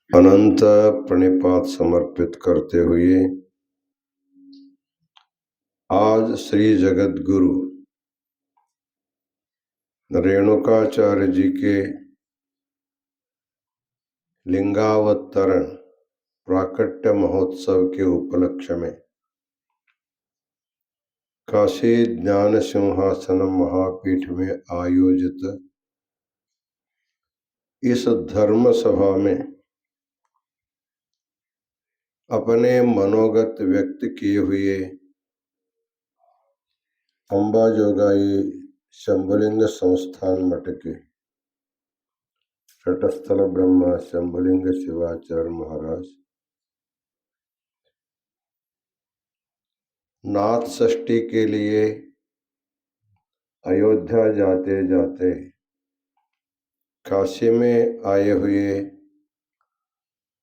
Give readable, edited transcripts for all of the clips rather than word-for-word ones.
अनंत प्रणिपात समर्पित करते हुए आज श्री जगत गुरु रेणुकाचार्य जी के लिंगावतरण प्राकट्य महोत्सव के उपलक्ष्य में काशी ज्ञान सिंहासन महापीठ में आयोजित इस धर्म सभा में अपने मनोगत व्यक्त किए हुए अंबाजोगाई शंभुलिंग संस्थान मठ के तटस्थल ब्रह्मा शंभुलिंग शिवाचार्य महाराज नाथ षष्ठी के लिए अयोध्या जाते जाते काशी में आए हुए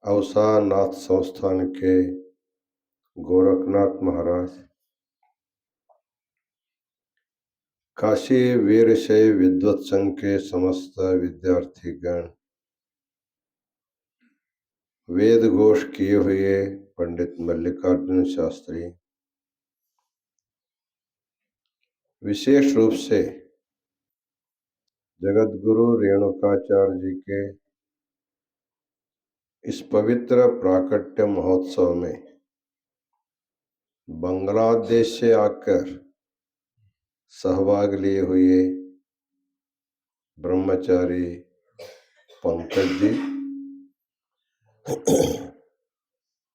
अवसानाथ संस्थान के गोरखनाथ महाराज, काशी वीरशैव विद्वत संघ के समस्त विद्यार्थीगण, वेद घोष किए हुए पंडित मल्लिकार्जुन शास्त्री, विशेष रूप से जगत गुरु रेणुकाचार्य जी के इस पवित्र प्राकट्य महोत्सव में बांग्लादेश से आकर सहभाग लिए हुए ब्रह्मचारी पंकज जी,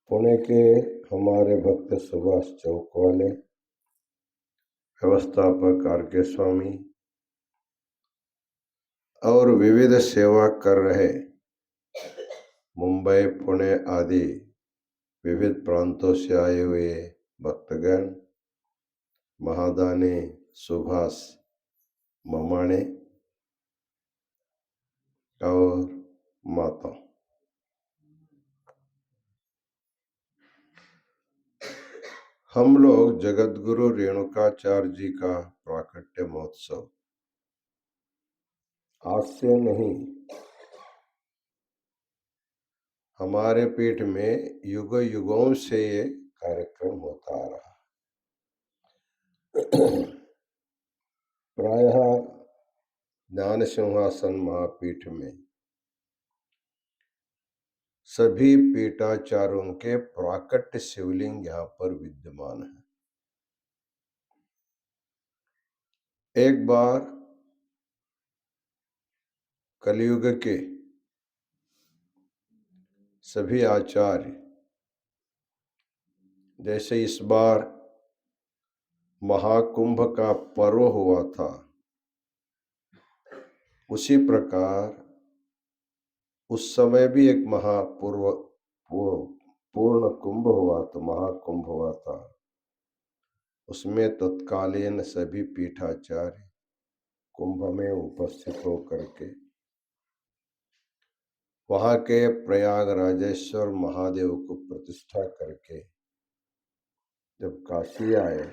पुणे के हमारे भक्त सुभाष चौक वाले, व्यवस्थापक आर के स्वामी और विविध सेवा कर रहे मुंबई पुणे आदि विविध प्रांतों से आए हुए भक्तगण, महादानी सुभाष ममाणे और माता, हम लोग जगत गुरु रेणुकाचार्य जी का प्राकट्य महोत्सव आज से नहीं, हमारे पीठ में युग युगों से ये कार्यक्रम होता आ रहा। प्रायः ज्ञान सिंहासन महापीठ में सभी पीठाचार्यों के प्राकट्य शिवलिंग यहाँ पर विद्यमान है। एक बार कलयुग के सभी आचार्य, जैसे इस बार महाकुंभ का पर्व हुआ था, उसी प्रकार उस समय भी एक पूर्ण कुंभ हुआ था, महाकुंभ हुआ था। उसमें तत्कालीन सभी पीठाचार्य कुंभ में उपस्थित होकर के वहां के प्रयागराजेश्वर महादेव को प्रतिष्ठा करके जब काशी आए,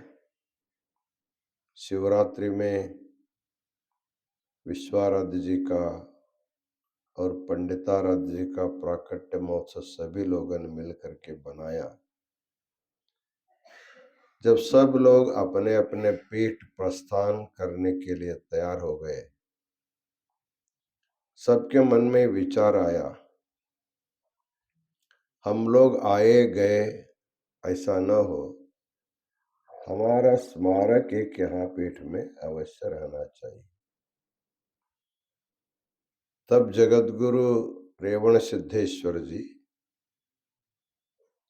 शिवरात्रि में विश्वाराध्य जी का और पंडिताराध्य जी का प्राकट्य महोत्सव सभी लोगों ने मिलकर के बनाया। जब सब लोग अपने अपने पीठ प्रस्थान करने के लिए तैयार हो गए, सबके मन में विचार आया, हम लोग आए गए ऐसा न हो, हमारा स्मारक एक यहाँ पीठ में अवश्य रहना चाहिए। तब जगत गुरु रेवण सिद्धेश्वर जी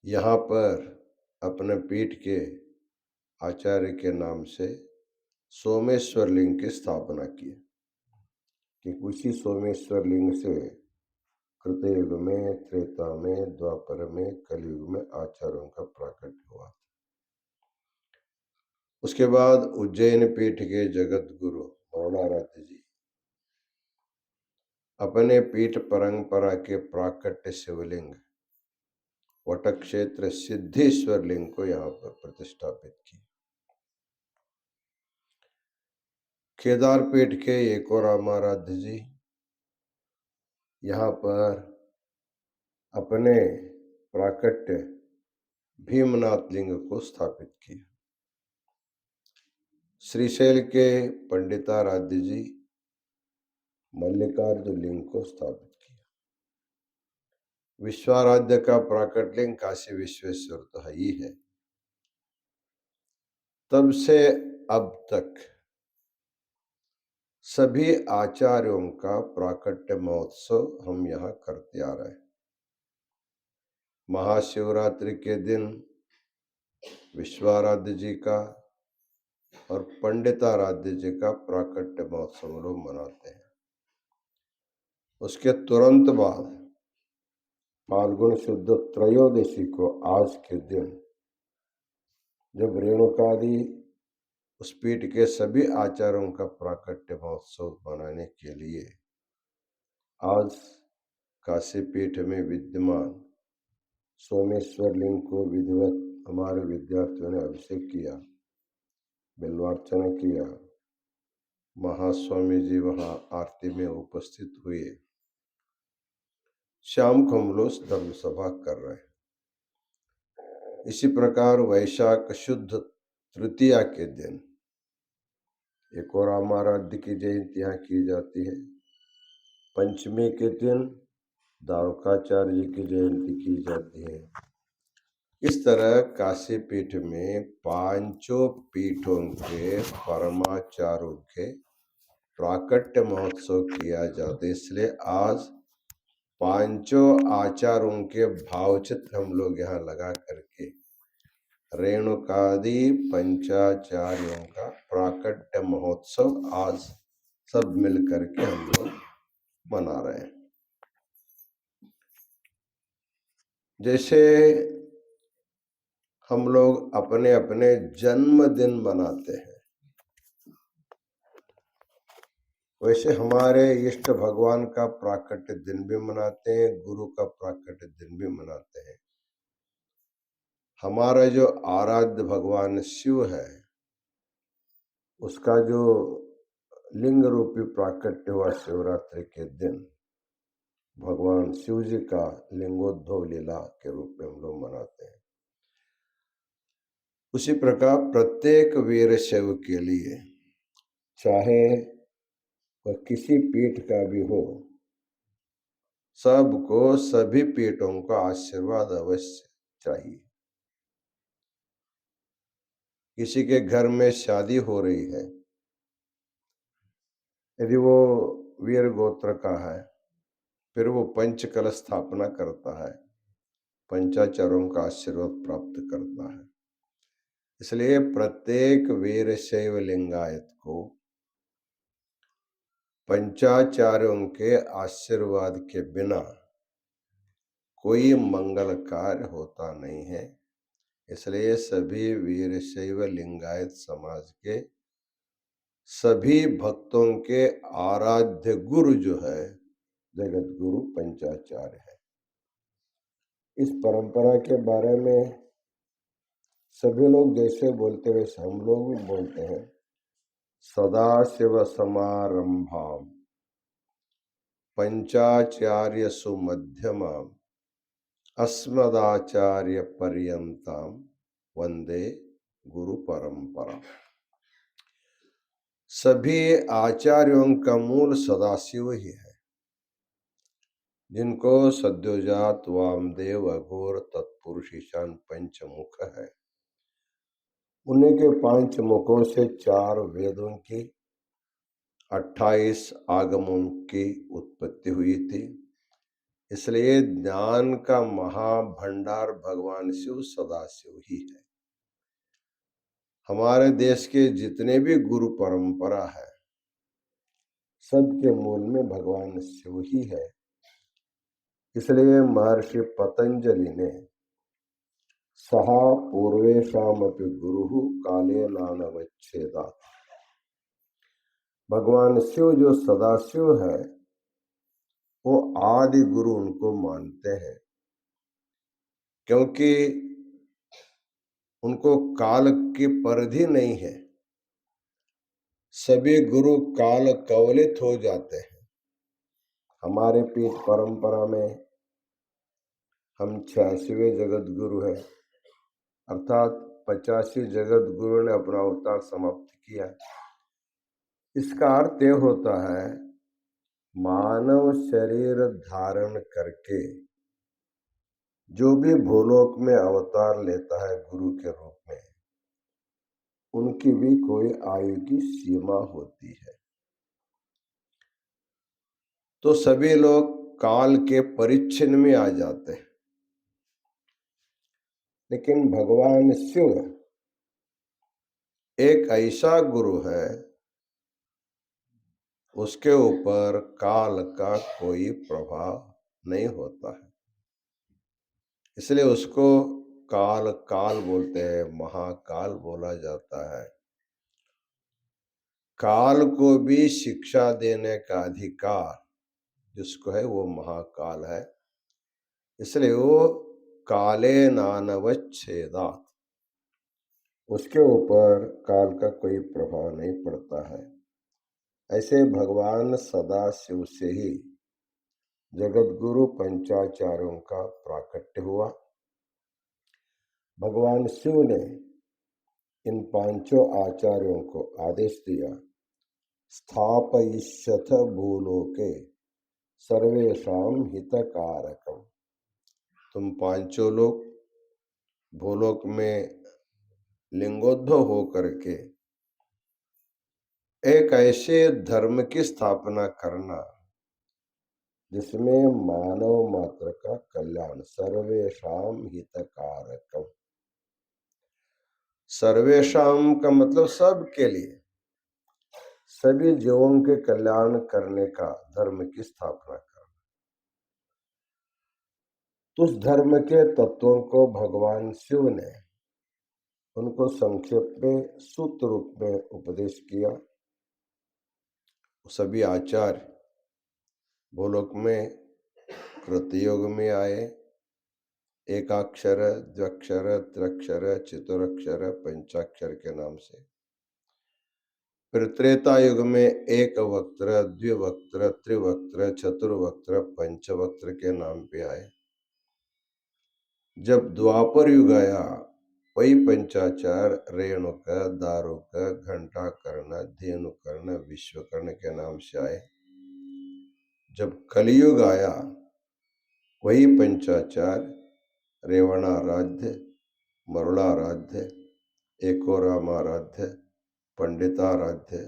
यहाँ पर अपने पीठ के आचार्य के नाम से सोमेश्वर लिंग की स्थापना की कि उसी सोमेश्वर लिंग से कृतयुग में, त्रेता में, द्वापर में, कलयुग में आचार्यों का प्राकट्य हुआ। उसके बाद उज्जैन पीठ के जगत गुरु मौलाराध्य जी अपने पीठ परंपरा के प्राकट्य शिवलिंग वटक क्षेत्र सिद्धेश्वर लिंग को यहाँ पर प्रतिष्ठापित की। केदार पीठ के एकोरामाराध्य जी यहाँ पर अपने प्राकट्य भीमनाथ लिंग को स्थापित किया। श्रीशैल के पंडिताराध्य जी मल्लिकार्जुन लिंग को स्थापित किया। विश्वाराध्य का प्राकट लिंग काशी विश्वेश्वर तो है ही है। तब से अब तक सभी आचार्यों का प्राकट्य महोत्सव हम यहाँ करते आ रहे हैं। महाशिवरात्रि के दिन विश्वाराध्य जी का और पंडिताराध्य जी का प्राकट्य महोत्सव लोग मनाते हैं। उसके तुरंत बाद फाल्गुन शुद्ध त्रयोदशी को आज के दिन जब रेणुकादि उस पीठ के सभी आचार्यों का प्राकट्य महोत्सव मनाने के लिए आज काशी पीठ में विद्यमान सोमेश्वर लिंग को विधिवत हमारे विद्यार्थियों ने अभिषेक किया, बिल्वार्चना किया। महास्वामी जी वहां आरती में उपस्थित हुए। शाम को हम लोग धर्म सभा कर रहे हैं। इसी प्रकार वैशाख शुद्ध तृतीया के दिन एक और रामाराध्य की जयंती यहाँ की जाती है। पंचमी के दिन द्वारकाचार्य जी की जयंती की जाती है। इस तरह काशी पीठ में पांचों पीठों के परमाचार्यों के प्राकट्य महोत्सव किया जाता है। इसलिए आज पांचों आचार्यों के भावचित्र हम लोग यहाँ लगा करके रेणुकादि पंचाचार्यों का प्राकट्य महोत्सव आज सब मिल करके हम लोग मना रहे हैं। जैसे हम लोग अपने अपने जन्मदिन मनाते हैं, वैसे हमारे इष्ट भगवान का प्राकट्य दिन भी मनाते हैं, गुरु का प्राकट्य दिन भी मनाते हैं। हमारा जो आराध्य भगवान शिव है उसका जो लिंग रूपी प्राकट्य हुआ शिवरात्रि के दिन भगवान शिव जी का लिंगोद्भव लीला के रूप में हम लोग मनाते हैं। उसी प्रकार प्रत्येक वीर शैव के लिए चाहे वह किसी पीठ का भी हो, सबको सभी पीठों का आशीर्वाद अवश्य चाहिए। किसी के घर में शादी हो रही है, यदि वो वीर गोत्र का है, फिर वो पंचकल स्थापना करता है, पंचाचार्यों का आशीर्वाद प्राप्त करता है। इसलिए प्रत्येक वीर शैव लिंगायत को पंचाचार्यों के आशीर्वाद के बिना कोई मंगल कार्य होता नहीं है। इसलिए सभी वीर शैव लिंगायत समाज के सभी भक्तों के आराध्य गुरु जो है जगत गुरु पंचाचार्य है। इस परंपरा के बारे में सभी लोग जैसे बोलते वैसे हम लोग भी बोलते हैं। सदाशिव समारंभाम पंचाचार्य सुमध्यमाम अस्मदाचार्य पर्यंताम वंदे गुरु परंपरा। सभी आचार्यों का मूल सदाशिव ही है, जिनको सद्योजात वामदेव अघोर तत्पुरुष ईशान पंचमुख है। उन्हीं के पांच मुखों से 4 वेदों की 28 आगमों की उत्पत्ति हुई थी। इसलिए ज्ञान का महाभंडार भगवान शिव सदाशिव ही है। हमारे देश के जितने भी गुरु परंपरा है सबके मूल में भगवान शिव ही है। इसलिए महर्षि पतंजलि ने सहा पूर्वेशामपि गुरु काले नानवच्छेदा, भगवान शिव जो सदाशिव है वो आदि गुरु उनको मानते हैं, क्योंकि उनको काल की परिधि नहीं है। सभी गुरु काल कवलित हो जाते हैं। हमारे पीठ परंपरा में हम 86वें जगत गुरु हैं, अर्थात 85 जगत गुरु ने अपना अवतार समाप्त किया। इसका अर्थ यह होता है मानव शरीर धारण करके जो भी भूलोक में अवतार लेता है गुरु के रूप में, उनकी भी कोई आयु की सीमा होती है। तो सभी लोग काल के परिच्छिन्न में आ जाते हैं, लेकिन भगवान शिव एक ऐसा गुरु है, उसके ऊपर काल का कोई प्रभाव नहीं होता है, इसलिए उसको काल काल बोलते हैं, महाकाल बोला जाता है। काल को भी शिक्षा देने का अधिकार जिसको है वो महाकाल है, इसलिए वो काले नानवच्छेदात्, उसके ऊपर काल का कोई प्रभाव नहीं पड़ता है। ऐसे भगवान सदा शिव से ही जगत गुरु पंचाचार्यों का प्राकट्य हुआ। भगवान शिव ने इन पांचों आचार्यों को आदेश दिया, स्थापयिष्यथ भूलोके सर्वेषां हितकारकम। तुम पांचों लोग भूलोक में लिंगोद्भव हो करके एक ऐसे धर्म की स्थापना करना जिसमें मानव मात्र का कल्याण, सर्वेषां हितकारकम। सर्वेषां का मतलब सबके लिए, सभी जीवों के कल्याण करने का धर्म की स्थापना करना। तो उस धर्म के तत्वों को भगवान शिव ने उनको संक्षेप में सूत्र रूप में उपदेश किया। सभी आचार्य भूलोक में कृतयुग में आए, एकाक्षर, द्व्यक्षर, त्र्यक्षर, चतुरक्षर, पंचाक्षर के नाम से। फिर त्रेता युग में एक वक्त्र, द्विवक्त्र, त्रिवक्त्र, चतुर्वक्त्र, पंचवक्त्र के नाम पे आए। जब द्वापर युग आया, वही पंचाचार रेणुक, दारुक, घंटाकर्ण, धेनुकर्ण, विश्वकर्ण के नाम से आए। जब कलियुग आया, वही पंचाचार रेवणाराध्य, मरुड़ाराध्य, एकोरामाराध्य, पंडिताराध्य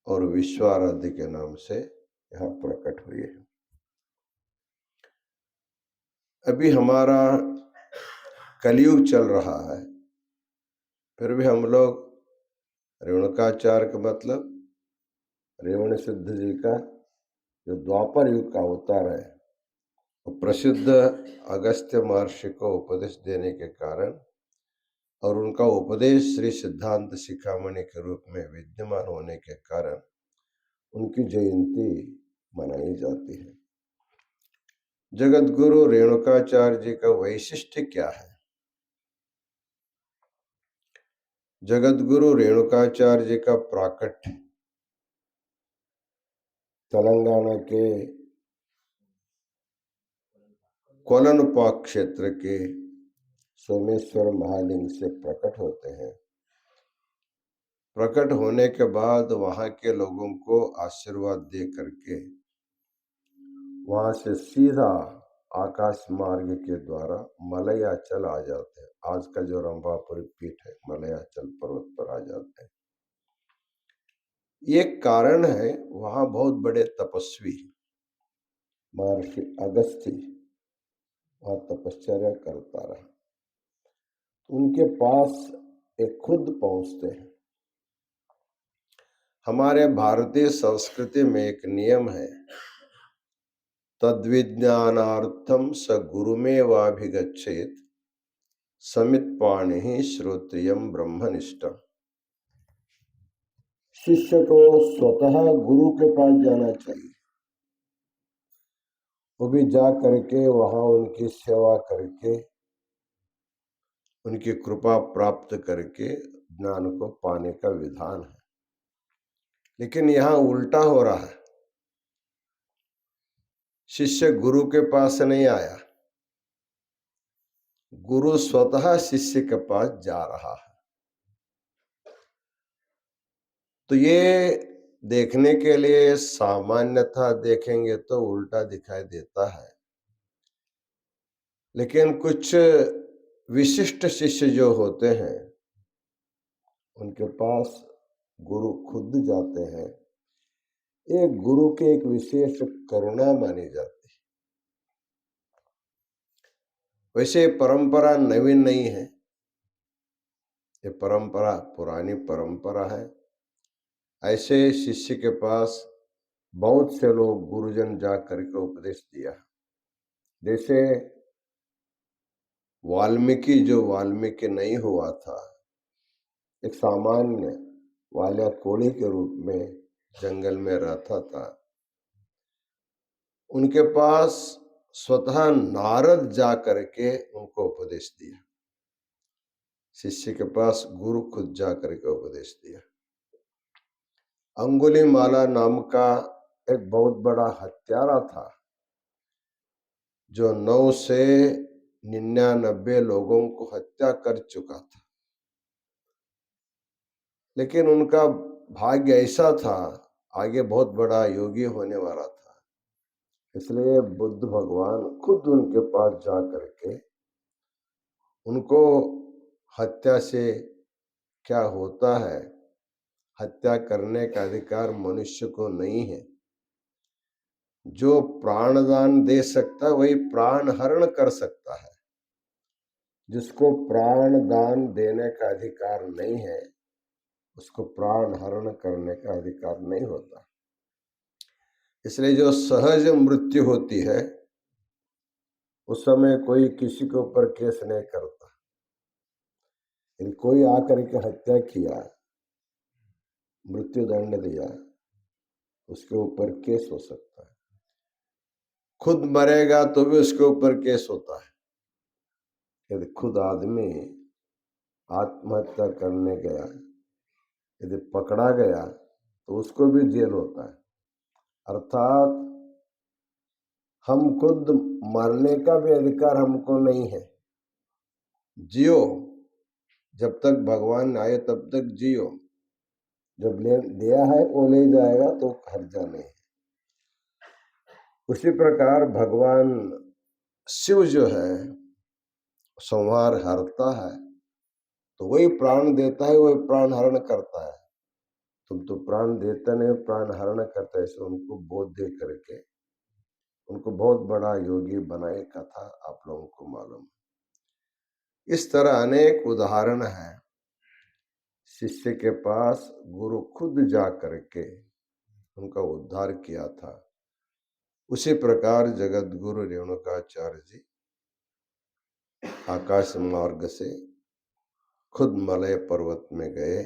और विश्वाराध्य के नाम से यहाँ प्रकट हुए हैं। अभी हमारा कलियुग चल रहा है, फिर भी हम लोग रेणुकाचार्य का मतलब रेवण सिद्ध जी का जो द्वापर युग का अवतार है, वो प्रसिद्ध अगस्त्य महर्षि को उपदेश देने के कारण और उनका उपदेश श्री सिद्धांत शिखामणि के रूप में विद्यमान होने के कारण उनकी जयंती मनाई जाती है। जगत गुरु रेणुकाचार्य जी का वैशिष्ट्य क्या है? जगत गुरु रेणुकाचार्य जी का प्राकट्य तेलंगाना के कोलनपाक क्षेत्र के सोमेश्वर महालिंग से प्रकट होते हैं। प्रकट होने के बाद वहां के लोगों को आशीर्वाद दे करके वहां से सीधा आकाश मार्ग के द्वारा मलयाचल आ जाते हैं। आज का जो रंभापुरी पीठ है, मलयाचल पर्वत पर आ जाते हैं। ये कारण है, वहां बहुत बड़े तपस्वी महर्षि अगस्त्य वहां तपश्चर्या करता रहा। उनके पास एक खुद पहुंचते हैं। हमारे भारतीय संस्कृति में एक नियम है, तद्विज्ञानार्थम स गुरुमेवाभिगच्छेत समित पाणि श्रोत्रियम ब्रह्मनिष्ठम। शिष्य को स्वतः गुरु के पास जाना चाहिए, वो भी जा करके वहां उनकी सेवा करके उनकी कृपा प्राप्त करके ज्ञान को पाने का विधान है। लेकिन यहाँ उल्टा हो रहा है, शिष्य गुरु के पास नहीं आया, गुरु स्वतः शिष्य के पास जा रहा है। तो ये देखने के लिए सामान्यतः देखेंगे तो उल्टा दिखाई देता है, लेकिन कुछ विशिष्ट शिष्य जो होते हैं उनके पास गुरु खुद जाते हैं। एक गुरु के एक विशेष करुणा मानी जाती है। वैसे परंपरा नवीन नहीं है, ये परंपरा पुरानी परंपरा है। ऐसे शिष्य के पास बहुत से लोग गुरुजन जा करके उपदेश दिया। जैसे वाल्मीकि नहीं हुआ था, एक सामान्य वाल्या कोढ़ी के रूप में जंगल में रहता था। उनके पास स्वतः नारद जा करके उनको उपदेश दिया। शिष्य के पास गुरु खुद जा करके उपदेश दिया। अंगुलीमाला नाम का एक बहुत बड़ा हत्यारा था, जो 9 से 99 लोगों को हत्या कर चुका था। लेकिन उनका भाग्य ऐसा था, आगे बहुत बड़ा योगी होने वाला था। इसलिए बुद्ध भगवान खुद उनके पास जा करके उनको हत्या से क्या होता है, हत्या करने का अधिकार मनुष्य को नहीं है। जो प्राणदान दे सकता है वही प्राण हरण कर सकता है। जिसको प्राण दान देने का अधिकार नहीं है, उसको प्राण हरण करने का अधिकार नहीं होता। इसलिए जो सहज मृत्यु होती है उस समय कोई किसी के ऊपर केस नहीं करता। यदि कोई आकर के हत्या किया, मृत्यु दंड दिया, उसके ऊपर केस हो सकता है। खुद मरेगा तो भी उसके ऊपर केस होता है। यदि खुद आदमी आत्महत्या करने गया, यदि पकड़ा गया तो उसको भी जेल होता है। अर्थात हम खुद मरने का भी अधिकार हमको नहीं है। जियो, जब तक भगवान आए तब तक जियो। जब ले दिया है वो ले जाएगा तो हर्जा नहीं। उसी प्रकार भगवान शिव जो है संहार हरता है, तो वही प्राण देता है, वही प्राण हरण करता है। तुम तो प्राण देते नहीं, प्राण हरण करता है। ऐसे उनको बोध दे करके उनको बहुत बड़ा योगी बनाए कथा आप लोगों को मालूम। इस तरह अनेक उदाहरण है। शिष्य के पास गुरु खुद जा करके उनका उद्धार किया था। उसी प्रकार जगत गुरु रेणुकाचार्य जी आकाश मार्ग से खुद मलय पर्वत में गए।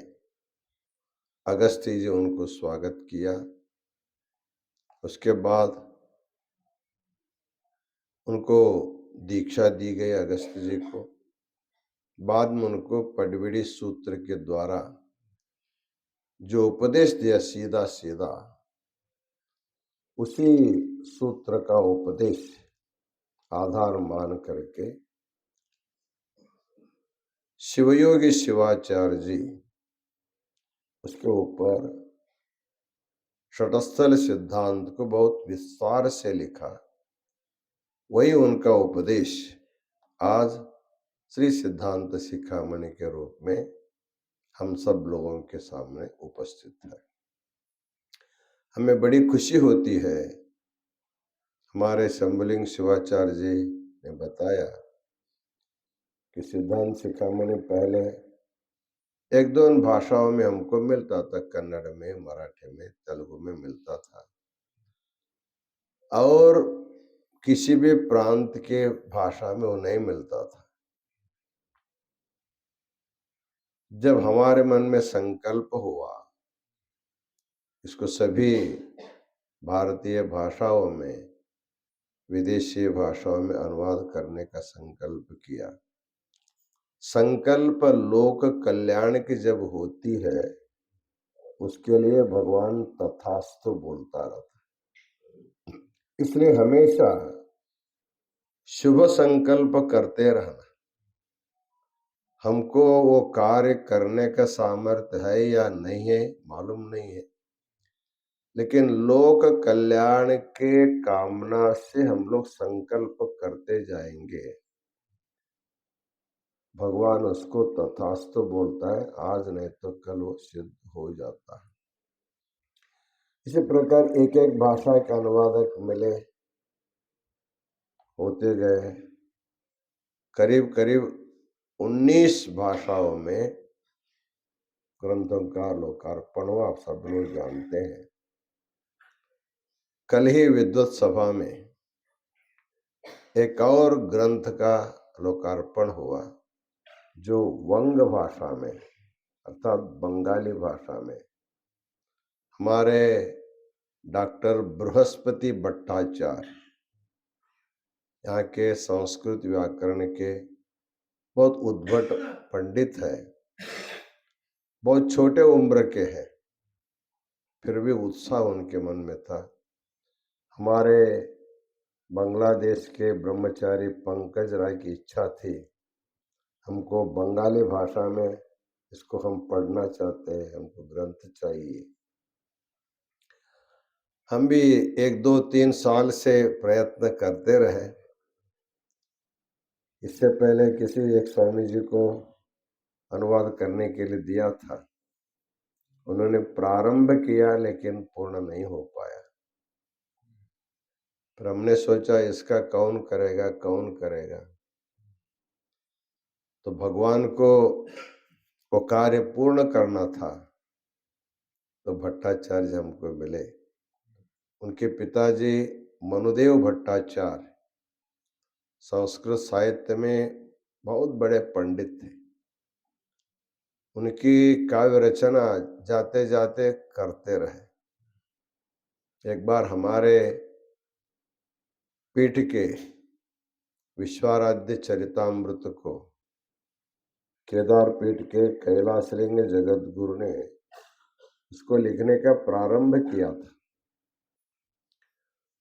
अगस्त्य जी उनको स्वागत किया। उसके बाद उनको दीक्षा दी गई अगस्त्य जी को। बाद में उनको पडविड़ी सूत्र के द्वारा जो उपदेश दिया सीधा सीधा, उसी सूत्र का उपदेश आधार मान करके शिवयोगी शिवाचार्य जी उसके ऊपर षटस्थल सिद्धांत को बहुत विस्तार से लिखा। वही उनका उपदेश आज श्री सिद्धांत शिखामणि के रूप में हम सब लोगों के सामने उपस्थित है। हमें बड़ी खुशी होती है। हमारे शंभुलिंग शिवाचार्य जी ने बताया कि सिद्धांत शिखामणि पहले 1-2 भाषाओं में हमको मिलता था, कन्नड़ में, मराठी में, तेलुगु में मिलता था, और किसी भी प्रांत के भाषा में वो नहीं मिलता था। जब हमारे मन में संकल्प हुआ इसको सभी भारतीय भाषाओं में, विदेशी भाषाओं में अनुवाद करने का संकल्प किया। संकल्प लोक कल्याण की जब होती है उसके लिए भगवान तथास्तु बोलता रहता है। इसलिए हमेशा शुभ संकल्प करते रहना। हमको वो कार्य करने का सामर्थ्य है या नहीं है मालूम नहीं है, लेकिन लोक कल्याण के कामना से हम लोग संकल्प करते जाएंगे। भगवान उसको तथास्तु बोलता है, आज नहीं तो कल वो सिद्ध हो जाता है। इसी प्रकार एक एक भाषा के अनुवादक मिले, होते गए, करीब करीब 19 भाषाओं में ग्रंथों का लोकार्पण हुआ। आप सब लोग जानते हैं। कल ही विद्वत सभा में एक और ग्रंथ का लोकार्पण हुआ, जो वंग भाषा में अर्थात बंगाली भाषा में हमारे डॉक्टर बृहस्पति भट्टाचार्य, यहाँ के संस्कृत व्याकरण के बहुत उद्भट पंडित है, बहुत छोटे उम्र के हैं, फिर भी उत्साह उनके मन में था। हमारे बांग्लादेश के ब्रह्मचारी पंकज राय की इच्छा थी, हमको बंगाली भाषा में इसको हम पढ़ना चाहते हैं, हमको ग्रंथ चाहिए। हम भी 1 2 3 साल से प्रयत्न करते रहे। इससे पहले किसी एक स्वामी जी को अनुवाद करने के लिए दिया था, उन्होंने प्रारंभ किया लेकिन पूर्ण नहीं हो पाया। फिर हमने सोचा इसका कौन करेगा, कौन करेगा। तो भगवान को वो कार्य पूर्ण करना था, तो भट्टाचार्य हमको मिले। उनके पिताजी मनुदेव भट्टाचार्य संस्कृत साहित्य में बहुत बड़े पंडित थे। उनकी काव्य रचना जाते जाते करते रहे। एक बार हमारे पीठ के विश्वाराध्य चरितामृत को केदार पीठ के कैलाशलिंग जगत गुरु ने इसको लिखने का प्रारंभ किया था।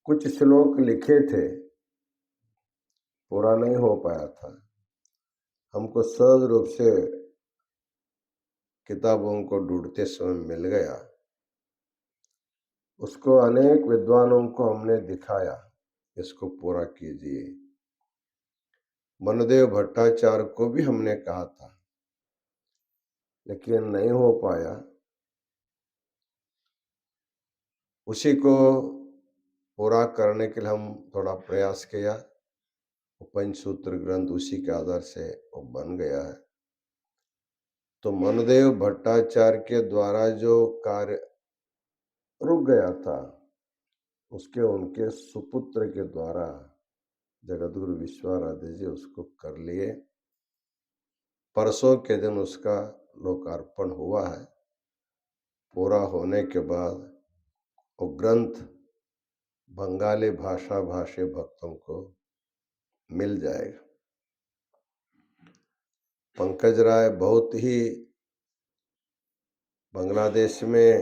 कुछ श्लोक लिखे थे, पूरा नहीं हो पाया था। हमको सहज रूप से किताबों को ढूंढते समय मिल गया। उसको अनेक विद्वानों को हमने दिखाया, इसको पूरा कीजिए। मनुदेव भट्टाचार्य को भी हमने कहा था, लेकिन नहीं हो पाया। उसी को पूरा करने के लिए हम थोड़ा प्रयास किया। पंचसूत्र ग्रंथ उसी के आधार से वो बन गया है। तो मनुदेव भट्टाचार्य के द्वारा जो कार्य रुक गया था, उसके उनके सुपुत्र के द्वारा जगतगुरु विश्वाराध्य जी उसको कर लिए। परसों के दिन उसका लोकार्पण हुआ है। पूरा होने के बाद वो ग्रंथ बंगाली भाषा भाषी भक्तों को मिल जाएगा। पंकज राय बहुत ही बांग्लादेश में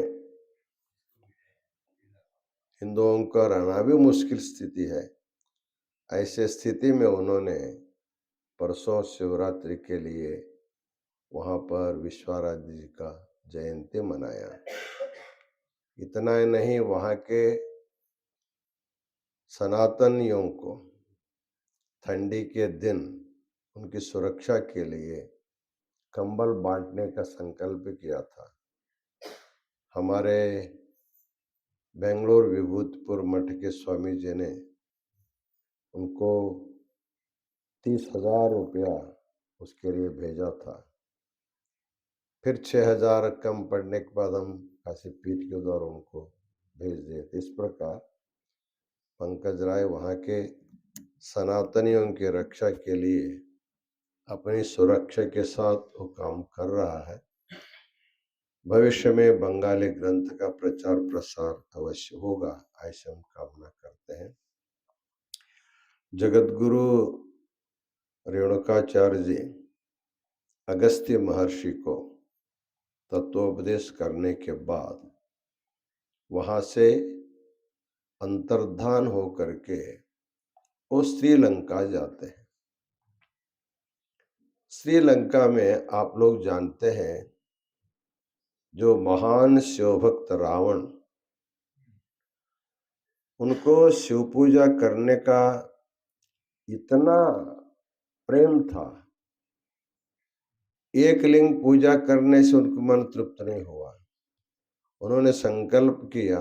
हिंदुओं का रहना भी मुश्किल स्थिति है। ऐसे स्थिति में उन्होंने परसों शिवरात्रि के लिए वहाँ पर विश्वाराध्य जी का जयंती मनाया। इतना ही नहीं, वहाँ के सनातनियों को ठंडी के दिन उनकी सुरक्षा के लिए कंबल बांटने का संकल्प किया था। हमारे बेंगलोर विभूतपुर मठ के स्वामी जी ने उनको 30,000 रुपया उसके लिए भेजा था। फिर 6,000 कम पड़ने के बाद हम काशी पीठ के द्वारा उनको भेज दिए। इस प्रकार पंकज राय वहाँ के सनातनियों की रक्षा के लिए अपनी सुरक्षा के साथ वो काम कर रहा है। भविष्य में बंगाली ग्रंथ का प्रचार प्रसार अवश्य होगा, ऐसे हम कामना करते हैं। जगतगुरु रेणुकाचार्य जी अगस्त्य महर्षि को तत्वोपदेश करने के बाद वहां से अंतर्धान होकर के वो श्रीलंका जाते हैं। श्रीलंका में आप लोग जानते हैं, जो महान शिव भक्त रावण, उनको शिव पूजा करने का इतना प्रेम था, एक लिंग पूजा करने से उनको मन तृप्त नहीं हुआ। उन्होंने संकल्प किया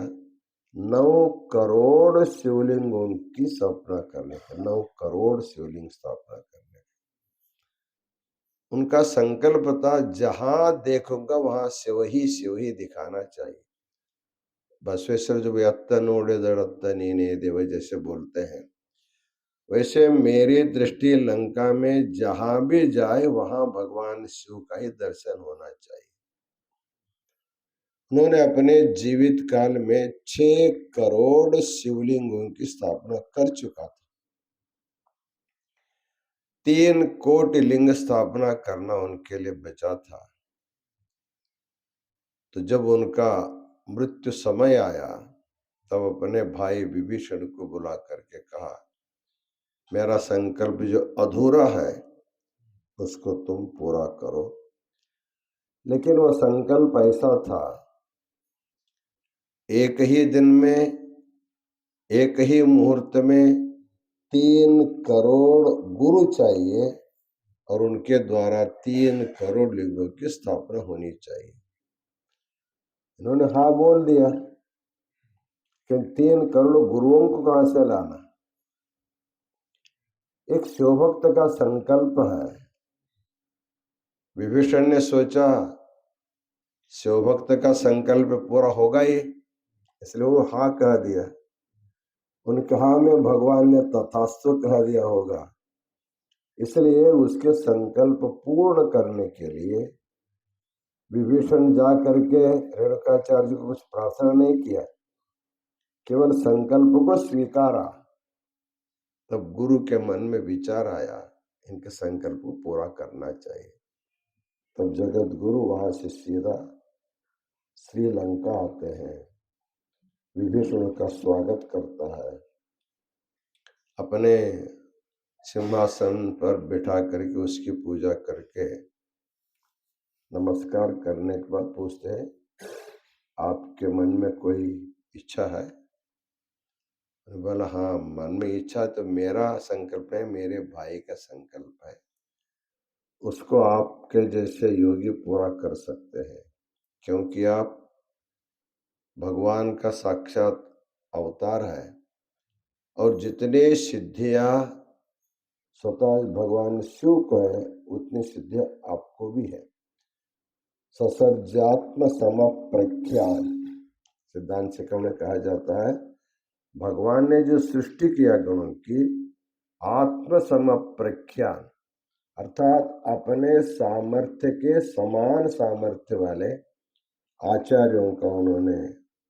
9 करोड़ शिवलिंगों की स्थापना करने का, 9 करोड़ शिवलिंग स्थापना करने का उनका संकल्प था। जहां देखूंगा वहां शिव ही दिखाना चाहिए। बसवेश्वर जो अत्त नोड़े दड़त्त नीने देव जैसे बोलते हैं, वैसे मेरी दृष्टि लंका में जहां भी जाए वहां भगवान शिव का ही दर्शन होना चाहिए। उन्होंने अपने जीवित काल में 6 करोड़ शिवलिंगों की स्थापना कर चुका था। 3 कोटि लिंग स्थापना करना उनके लिए बचा था। तो जब उनका मृत्यु समय आया, तब अपने भाई विभीषण को बुला करके कहा, मेरा संकल्प जो अधूरा है उसको तुम पूरा करो। लेकिन वह संकल्प ऐसा था, एक ही दिन में, एक ही मुहूर्त में 3 करोड़ गुरु चाहिए और उनके द्वारा 3 करोड़ लिंगों की स्थापना होनी चाहिए। इन्होंने हाँ बोल दिया कि 3 करोड़ गुरुओं को कहां से लाना। एक शिवभक्त का संकल्प है। विभीषण ने सोचा शिवभक्त का संकल्प पूरा होगा ही, इसलिए वो हाँ कह दिया। उनके हाँ में भगवान ने तथास्तु कह दिया होगा। इसलिए उसके संकल्प पूर्ण करने के लिए विभीषण जा करके रेणुकाचार्य को कुछ प्रार्थना नहीं किया, केवल संकल्प को स्वीकारा। तब गुरु के मन में विचार आया, इनके संकल्प को पूरा करना चाहिए। तब जगत गुरु वहां से सीधा श्रीलंका आते हैं, विभीषण का स्वागत करता है, अपने सिंहासन पर बिठा करके उसकी पूजा करके नमस्कार करने के बाद पूछते हैं, आपके मन में कोई इच्छा है? बोला हाँ, मन में इच्छा तो मेरा संकल्प है, मेरे भाई का संकल्प है, उसको आपके जैसे योगी पूरा कर सकते हैं, क्योंकि आप भगवान का साक्षात अवतार है और जितने सिद्धियां स्वतः भगवान शिव को है उतनी सिद्धियां आपको भी है। ससर्जात्म समप्रख्यान सिद्धांत शिखर में कहा जाता है, भगवान ने जो सृष्टि किया गणों की, आत्म समप्रख्यान अर्थात अपने सामर्थ्य के समान सामर्थ्य वाले आचार्यों का उन्होंने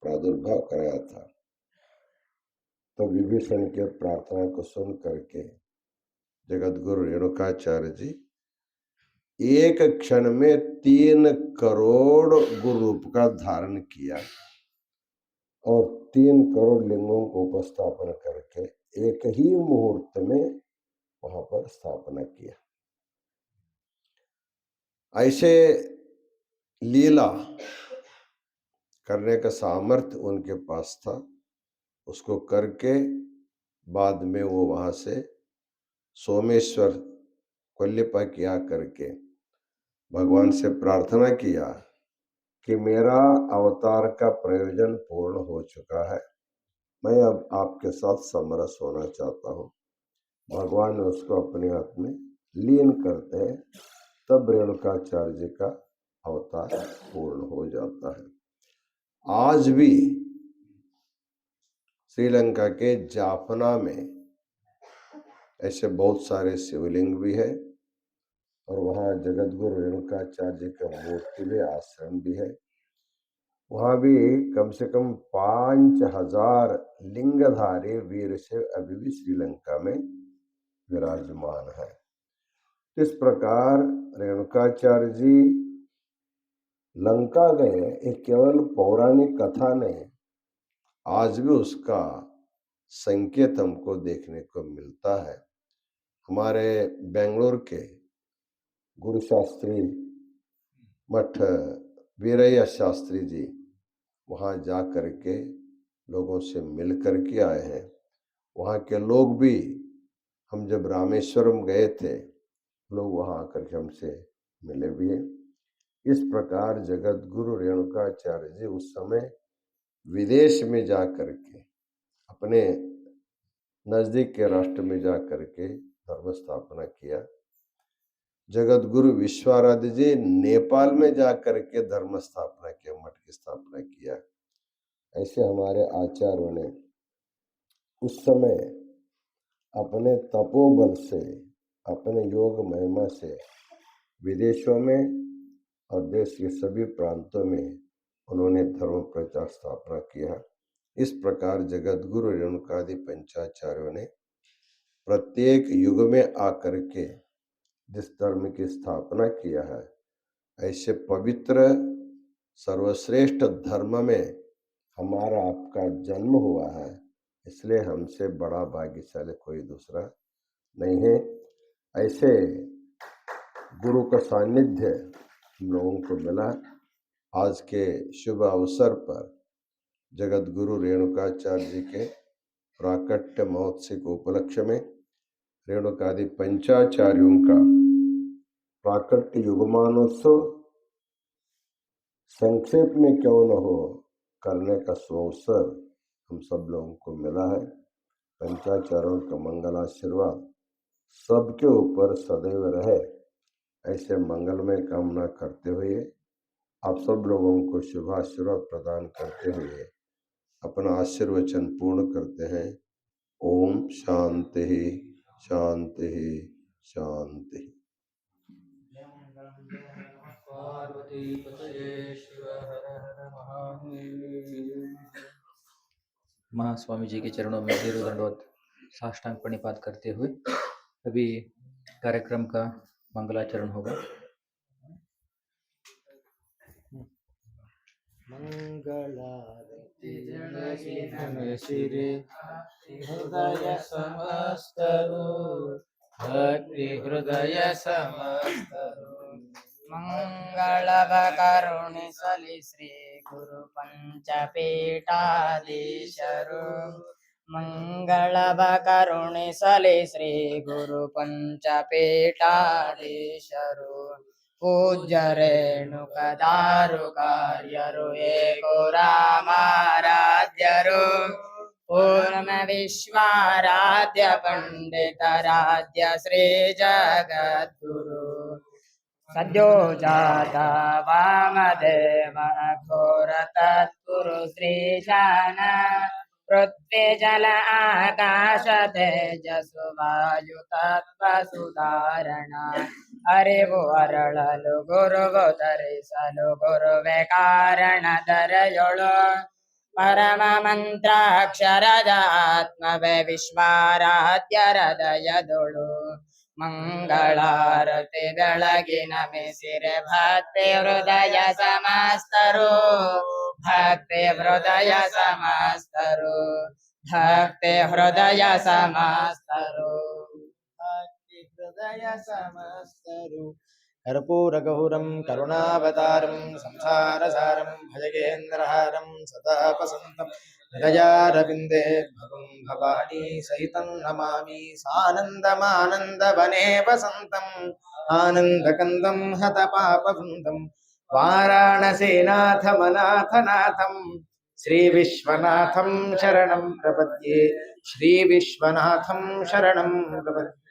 प्रादुर्भाव कराया था। तो विभीषण के प्रार्थना को सुन करके जगत गुरु रेणुकाचार्य जी एक क्षण में 3 करोड़ गुरु रूप का धारण किया और 3 करोड़ लिंगों को उपस्थापन करके एक ही मुहूर्त में वहां पर स्थापना किया। ऐसे लीला करने का सामर्थ्य उनके पास था। उसको करके बाद में वो वहां से सोमेश्वर कोल्लिपा किया करके भगवान से प्रार्थना किया कि मेरा अवतार का प्रयोजन पूर्ण हो चुका है, मैं अब आपके साथ समरस होना चाहता हूँ। भगवान ने उसको अपने हाथ में लीन करते हैं, तब रेणुकाचार्य जी का अवतार पूर्ण हो जाता है। आज भी श्रीलंका के जाफना में ऐसे बहुत सारे शिवलिंग भी है और वहाँ जगत गुरु रेणुकाचार्य जी का मूर्ति भी, आश्रम भी है। वहाँ भी कम से कम 5000 लिंगधारी वीर शिव अभी भी श्रीलंका में विराजमान है। इस प्रकार रेणुकाचार्य जी लंका गए, एक केवल पौराणिक कथा नहीं, आज भी उसका संकेत हमको देखने को मिलता है। हमारे बेंगलोर के गुरु शास्त्री मठ वीरैया शास्त्री जी वहाँ जा कर के लोगों से मिल कर के आए हैं। वहाँ के लोग भी, हम जब रामेश्वरम गए थे, लोग वहाँ आकर के हमसे मिले भी हैं। इस प्रकार जगत गुरु रेणुकाचार्य जी उस समय विदेश में जा करके, अपने नजदीक के राष्ट्र में जा करके धर्म स्थापना किया। जगत गुरु विश्वाराध्य जी नेपाल में जा करके धर्म स्थापना किया, मठ की स्थापना किया। ऐसे हमारे आचार्यों ने उस समय अपने तपोबल से, अपने योग महिमा से विदेशों में और देश के सभी प्रांतों में उन्होंने धर्म प्रचार स्थापना किया। इस प्रकार जगत गुरु रेणुकादि पंचाचार्यों ने प्रत्येक युग में आकर के जिस धर्म की स्थापना किया है, ऐसे पवित्र सर्वश्रेष्ठ धर्म में हमारा आपका जन्म हुआ है, इसलिए हमसे बड़ा भाग्यशाली कोई दूसरा नहीं है। ऐसे गुरु का सानिध्य हम लोगों को मिला। आज के शुभ अवसर पर जगत गुरु रेणुकाचार्य जी के प्राकट्य महोत्सव के उपलक्ष्य में रेणुकादि पंचाचार्यों का प्राकट्य युगमानोत्सव संक्षेप में क्यों न हो करने का सुअवसर हम सब लोगों को मिला है। पंचाचार्यों का मंगलाशीर्वाद सबके ऊपर सदैव रहे, ऐसे मंगलमय कामना करते हुए आप सब लोगों को शुभाशीर्वाद प्रदान करते हुए अपना आशीर्वचन पूर्ण करते हैं। ओम शांति शांति शांति। महास्वामी जी के चरणों में ढेरों दंडवत साष्टांग प्रणिपात करते हुए अभी कार्यक्रम का मंगलाचरण होगा। मंगलारति जन शिरे हृदय समस्तरो भक्ति हृदय समस्तरो मंगलवकरुणि सलि श्री गुरु पंचपीठाधीशरो मंगलवकरुणि सलि श्री गुरु पंचपीठाधीशरो पूज्य रेणुकदारुकार्यरु एको रामाराध्यरु पूर्ण विश्वाराध्य पंडिताराध्य श्री जगद्गुरु सद्यो जाता वामदेव घोर तत्पुरु श्रीशान पृथ्वी जल आकाश तेजसु वायु तत्व सुधारण अरिवु अरಳಲು गुरुगो धरिसಲು गुरुवे कारण धरयೊಳು परम मंत्राक्षರದ आत्मवे विश्वाराध्य हृदयदೊಳು मंगलारति ಬೆಳಗಿನ ಮಿಸಿರೆ ಭಕ್ತಿ ಹೃದಯ ಸಮಸ್ತರು ಭಕ್ತಿ ಹೃದಯ ಸಮಸ್ತರು ಭಕ್ತಿ ಹೃದಯ ಸಮಸ್ತರು ಭಕ್ತಿ ಹೃದಯ ಸಮಸ್ತರು कर्पूरगौरं करुणावतारं संसारसारं भजगेन्द्रहारं सदापसन्तं हृदयारविन्दे भगं भवानी सहितं नमामि सानन्दमानन्दवने वसन्तम् आनन्दकन्दं हतपापवृन्दं वाराणसीनाथमनाथनाथं श्रीविश्वनाथं शरणं प्रपद्ये श्रीविश्वनाथं शरणं प्रपद्ये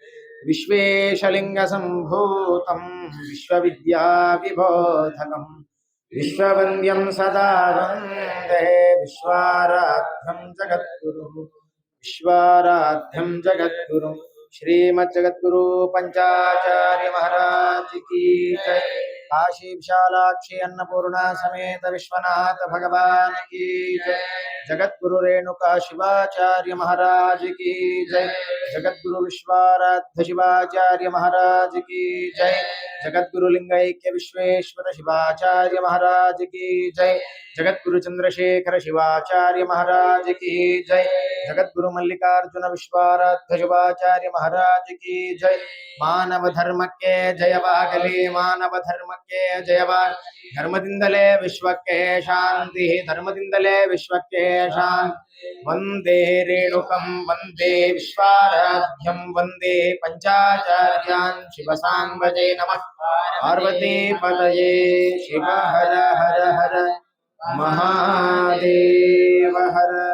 विश्वेशलिङ्गसम्भूतं विश्वविद्याविबोधकं विश्ववन्द्यं सदा वन्दे विश्वाराध्यं जगद्गुरुः विश्वाराध्यं जगद्गुरुः श्रीमज्जगद्गुरु पंचाचार्य महाराज की जय। काशी विशालाक्षी अन्नपूर्णा समेत विश्वनाथ भगवान की जय। जगद्गुरु रेणुका शिवाचार्य महाराज की जय। जगद्गुरु विश्वाराध्य शिवाचार्य महाराज की जय। जगद्गुरु लिंगैक्य विश्वेश्वर शिवाचार्य महाराज की जय। जगद्गुरु चंद्रशेखर शिवाचार्य महाराज की जय। जगद्गुरु मल्लिकार्जुन विश्वाराध्य शिवाचार्य महाराज की जय। मानव धर्म के जयवागली, मानव धर्म के जयवाग। धर्मದಿಂದಲೇ ವಿಶ್ವಕ್ಕೆ ಶಾಂತಿ, ಧರ್ಮದಿಂದಲೇ ವಿಶ್ವಕ್ಕೆ ಶಾಂತಿ। वंदे रेणुकं वंदे विश्वाराध्यं वंदे पंचाचार्यान् शिवसाम्बजे नमः। पार्वती पतये शिव हर हर हर महादेव हर